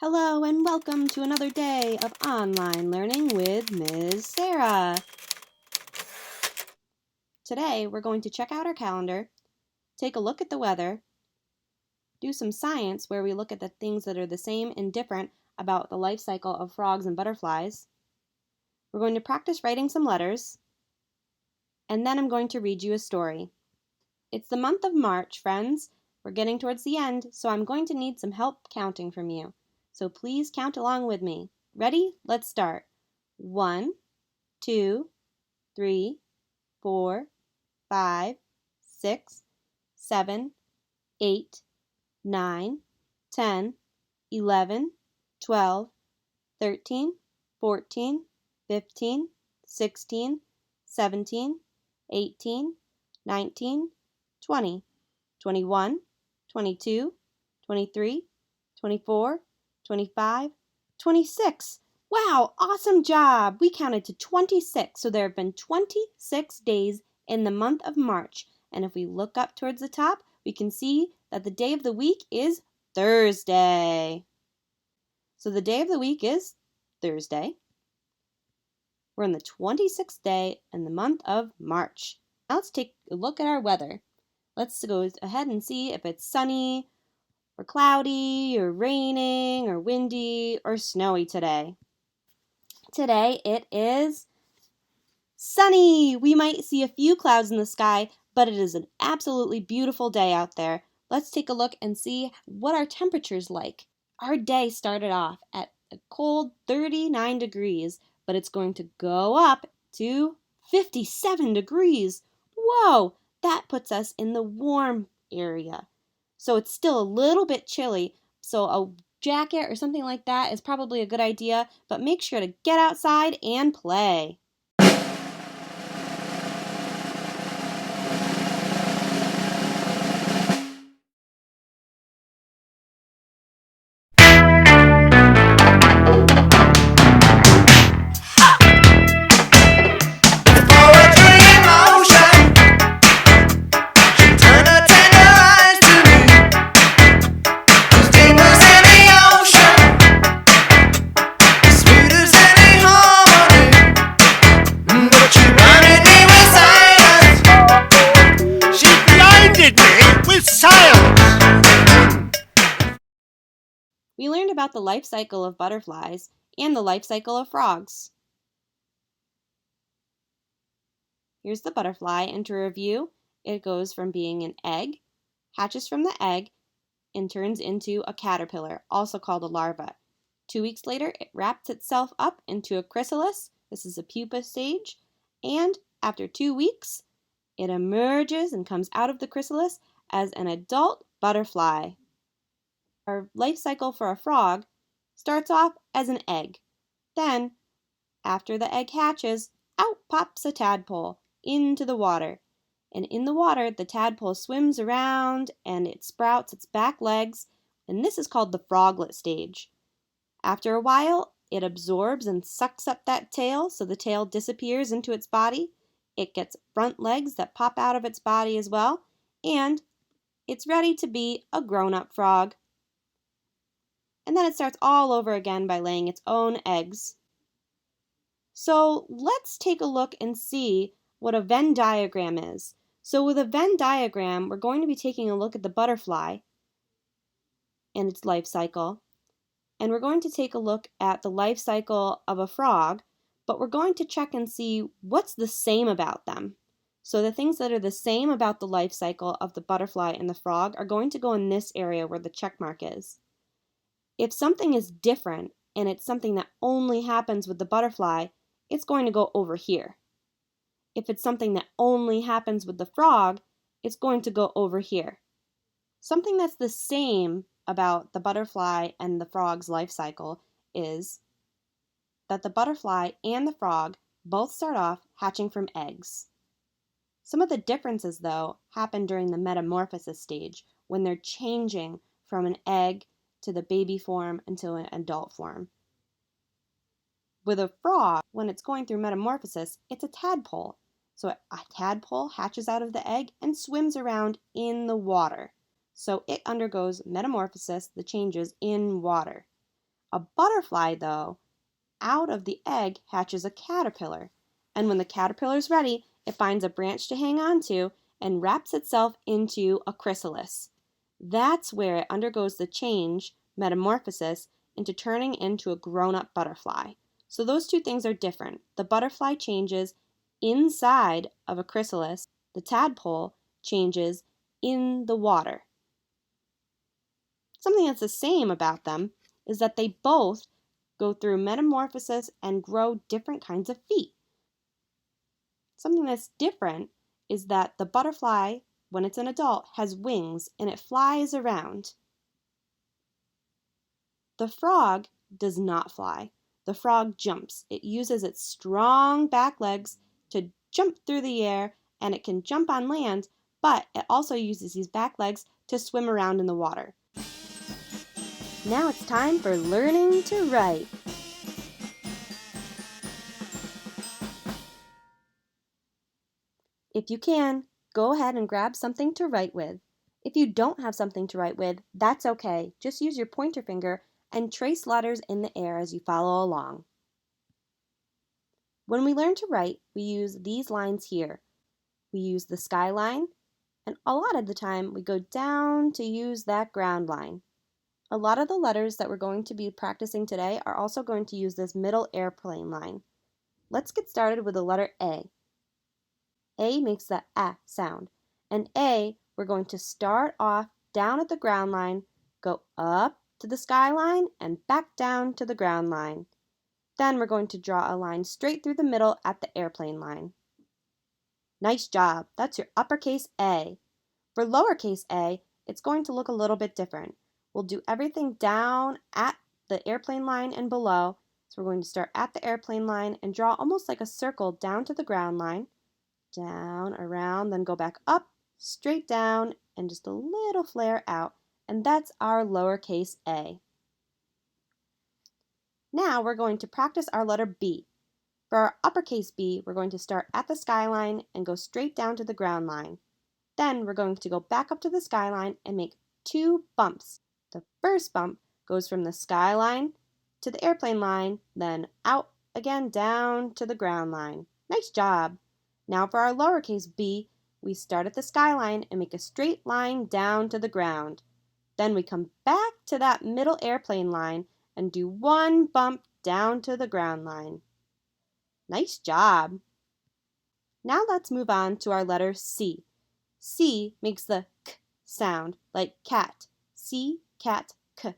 Hello and welcome to another day of online learning with Ms. Sarah. Today we're going to check out our calendar, take a look at the weather, do some science where we look at the things that are the same and different about the life cycle of frogs and butterflies. We're going to practice writing some letters, and then I'm going to read you a story. It's the month of March, friends. We're getting towards the end, so I'm going to need some help counting from you. So please count along with me. Ready? Let's start. 1, 2, 3, 4, 5, 6, 7, 8, 9, 10, 11, 12, 13, 14, 15, 16, 17, 18, 19, 20, 21, 22, 23, 24, 25, 26. Wow, awesome job! We counted to 26, so there have been 26 days in the month of March. And if we look up towards the top, we can see that the day of the week is Thursday. So the day of the week is Thursday. We're in the 26th day in the month of March. Now let's take a look at our weather. Let's go ahead and see if it's sunny or cloudy or raining or windy or snowy today. Today it is sunny. We might see a few clouds in the sky, but it is an absolutely beautiful day out there. Let's take a look and see what our temperature's like. Our day started off at a cold 39 degrees, but it's going to go up to 57 degrees. Whoa, that puts us in the warm area. So it's still a little bit chilly, so a jacket or something like that is probably a good idea, but make sure to get outside and play. We learned about the life cycle of butterflies and the life cycle of frogs. Here's the butterfly, and to review, it goes from being an egg, hatches from the egg, and turns into a caterpillar, also called a larva. 2 weeks later, it wraps itself up into a chrysalis. This is a pupa stage. And after 2 weeks, it emerges and comes out of the chrysalis as an adult butterfly. Our life cycle for a frog starts off as an egg. Then, after the egg hatches, out pops a tadpole into the water. And in the water, the tadpole swims around and it sprouts its back legs, and this is called the froglet stage. After a while, it absorbs and sucks up that tail, so the tail disappears into its body. It gets front legs that pop out of its body as well, and it's ready to be a grown-up frog. And then it starts all over again by laying its own eggs. So let's take a look and see what a Venn diagram is. So with a Venn diagram, we're going to be taking a look at the butterfly and its life cycle. And we're going to take a look at the life cycle of a frog, but we're going to check and see what's the same about them. So the things that are the same about the life cycle of the butterfly and the frog are going to go in this area where the check mark is. If something is different and it's something that only happens with the butterfly, it's going to go over here. If it's something that only happens with the frog, it's going to go over here. Something that's the same about the butterfly and the frog's life cycle is that the butterfly and the frog both start off hatching from eggs. Some of the differences, though, happen during the metamorphosis stage when they're changing from an egg to the baby form into an adult form. With a frog, when it's going through metamorphosis, it's a tadpole. So a tadpole hatches out of the egg and swims around in the water. So it undergoes metamorphosis, the changes in water. A butterfly, though, out of the egg hatches a caterpillar. And when the caterpillar's ready, it finds a branch to hang on to and wraps itself into a chrysalis. That's where it undergoes the change, metamorphosis, into turning into a grown-up butterfly. So those two things are different. The butterfly changes inside of a chrysalis. The tadpole changes in the water. Something that's the same about them is that they both go through metamorphosis and grow different kinds of feet. Something that's different is that the butterfly, when it's an adult, has wings and it flies around. The frog does not fly. The frog jumps. It uses its strong back legs to jump through the air, and it can jump on land, but it also uses these back legs to swim around in the water. Now it's time for learning to write. If you can, go ahead and grab something to write with. If you don't have something to write with, that's okay. Just use your pointer finger and trace letters in the air as you follow along. When we learn to write, we use these lines here. We use the sky line, and a lot of the time we go down to use that ground line. A lot of the letters that we're going to be practicing today are also going to use this middle airplane line. Let's get started with the letter A. A makes the A sound. And A, we're going to start off down at the ground line, go up to the sky line, and back down to the ground line. Then we're going to draw a line straight through the middle at the airplane line. Nice job. That's your uppercase A. For lowercase a, it's going to look a little bit different. We'll do everything down at the airplane line and below. So we're going to start at the airplane line and draw almost like a circle down to the ground line. Down, around, then go back up, straight down, and just a little flare out. And that's our lowercase a. Now we're going to practice our letter B. For our uppercase B, we're going to start at the skyline and go straight down to the ground line. Then we're going to go back up to the skyline and make 2 bumps. The first bump goes from the skyline to the airplane line, then out again down to the ground line. Nice job! Now for our lowercase b, we start at the skyline and make a straight line down to the ground. Then we come back to that middle airplane line and do 1 bump down to the ground line. Nice job! Now let's move on to our letter C. C makes the k sound, like cat. C, cat, k.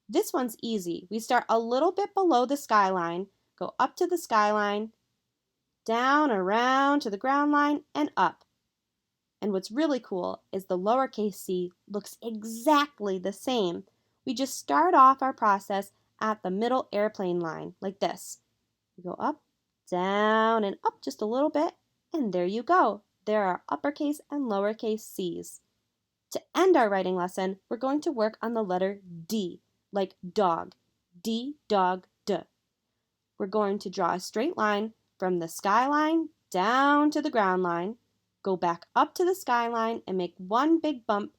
This one's easy. We start a little bit below the skyline, go up to the skyline, down, around to the ground line, and up. And what's really cool is the lowercase c looks exactly the same. We just start off our process at the middle airplane line, like this. We go up, down, and up just a little bit, and there you go. There are uppercase and lowercase c's. To end our writing lesson, we're going to work on the letter D, like dog. D, dog, D. We're going to draw a straight line from the skyline down to the ground line, go back up to the skyline and make 1 big bump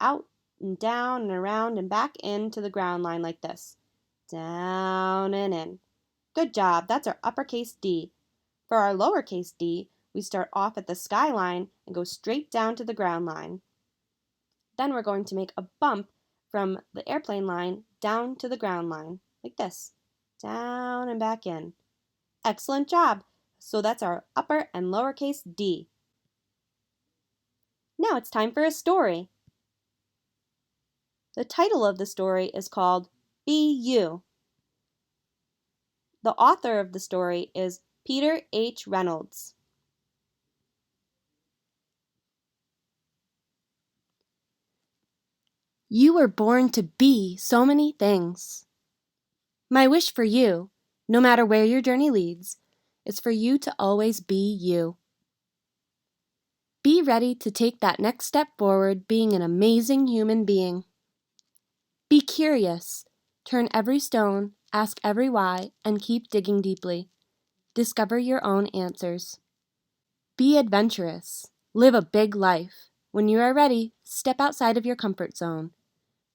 out and down and around and back into the ground line like this. Down and in. Good job. That's our uppercase D. For our lowercase d, we start off at the skyline and go straight down to the ground line. Then we're going to make a bump from the airplane line down to the ground line, like this. Down and back in. Excellent job! So that's our upper and lowercase d. Now it's time for a story. The title of the story is called Be You. The author of the story is Peter H. Reynolds. You were born to be so many things. My wish for you, no matter where your journey leads, is for you to always be you. Be ready to take that next step forward being an amazing human being. Be curious. Turn every stone, ask every why, and keep digging deeply. Discover your own answers. Be adventurous. Live a big life. When you are ready, step outside of your comfort zone.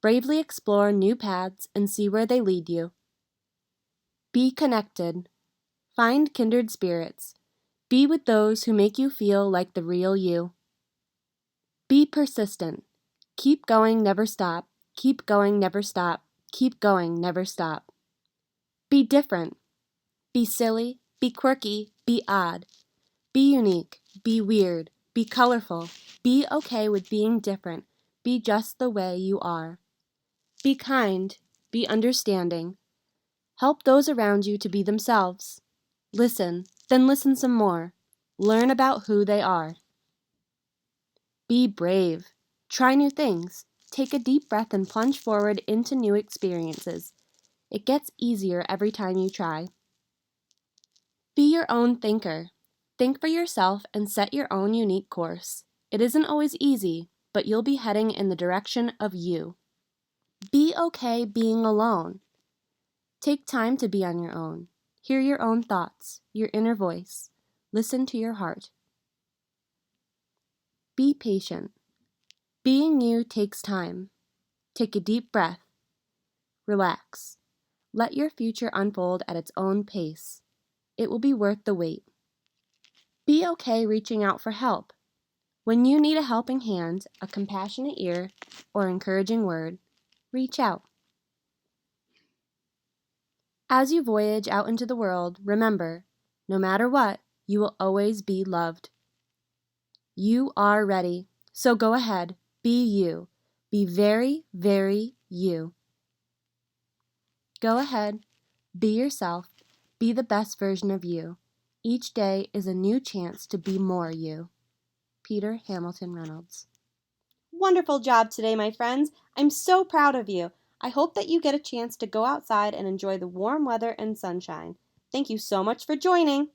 Bravely explore new paths and see where they lead you. Be connected. Find kindred spirits. Be with those who make you feel like the real you. Be persistent. Keep going, never stop. Keep going, never stop. Keep going, never stop. Be different. Be silly. Be quirky. Be odd. Be unique. Be weird. Be colorful. Be okay with being different. Be just the way you are. Be kind. Be understanding. Help those around you to be themselves. Listen, then listen some more. Learn about who they are. Be brave. Try new things. Take a deep breath and plunge forward into new experiences. It gets easier every time you try. Be your own thinker. Think for yourself and set your own unique course. It isn't always easy, but you'll be heading in the direction of you. Be okay being alone. Take time to be on your own. Hear your own thoughts, your inner voice. Listen to your heart. Be patient. Being you takes time. Take a deep breath. Relax. Let your future unfold at its own pace. It will be worth the wait. Be okay reaching out for help. When you need a helping hand, a compassionate ear, or encouraging word, reach out. As you voyage out into the world, remember, no matter what, you will always be loved. You are ready, so go ahead, be you. Be very, very you. Go ahead, be yourself, be the best version of you. Each day is a new chance to be more you. Peter Hamilton Reynolds. Wonderful job today, my friends. I'm so proud of you. I hope that you get a chance to go outside and enjoy the warm weather and sunshine. Thank you so much for joining.